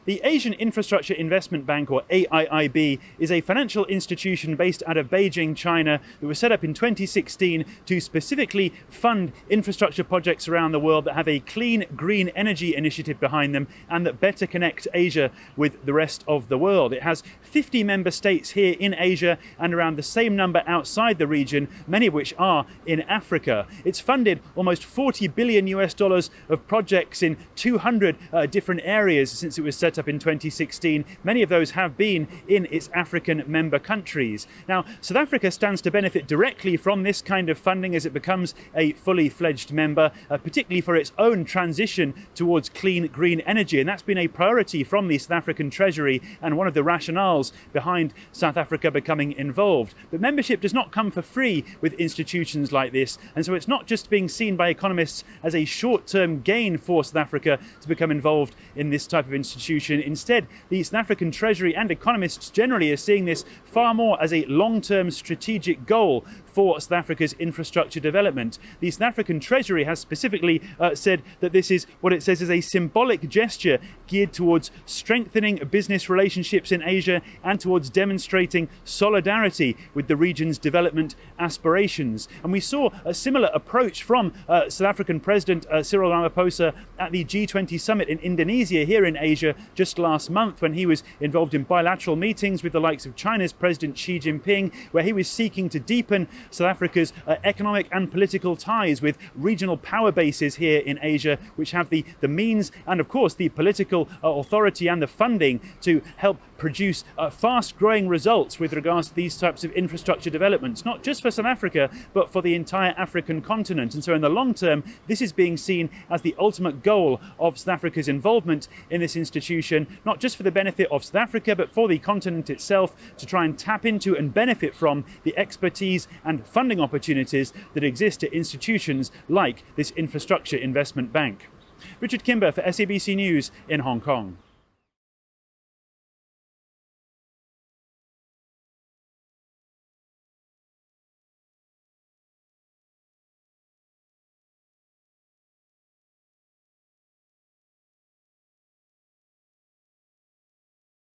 The Asian Infrastructure Investment Bank, or AIIB, is a financial institution based out of Beijing, China, that was set up in 2016 to specifically fund infrastructure projects around the world that have a clean, green energy initiative behind them and that better connect Asia with the rest of the world. It has 50 member states here in Asia and around the same number outside the region, many of which are in Africa. It's funded almost $40 billion of projects in 200 different areas since it was set up in 2016. Many of those have been in its African member countries. Now, South Africa stands to benefit directly from this kind of funding as it becomes a fully fledged member, particularly for its own transition towards clean green energy. And that's been a priority from the South African Treasury and one of the rationales behind South Africa becoming involved. But membership does not come for free with institutions like this. And so it's not just being seen by economists as a short-term gain for South Africa to become involved in this type of institution. Instead, the South African Treasury and economists generally are seeing this far more as a long-term strategic goal for South Africa's infrastructure development. The South African Treasury has specifically said that this is what it says is a symbolic gesture geared towards strengthening business relationships in Asia and towards demonstrating solidarity with the region's development aspirations. And we saw a similar approach from South African President Cyril Ramaphosa at the G20 summit in Indonesia here in Asia just last month, when he was involved in bilateral meetings with the likes of China's President Xi Jinping, where he was seeking to deepen South Africa's economic and political ties with regional power bases here in Asia, which have the means and, of course, the political authority and the funding to help produce fast-growing results with regards to these types of infrastructure developments, not just for South Africa, but for the entire African continent. And so in the long term, this is being seen as the ultimate goal of South Africa's involvement in this institution, not just for the benefit of South Africa, but for the continent itself, to try and tap into and benefit from the expertise and funding opportunities that exist at institutions like this Infrastructure Investment Bank. Richard Kimber for SABC News in Hong Kong.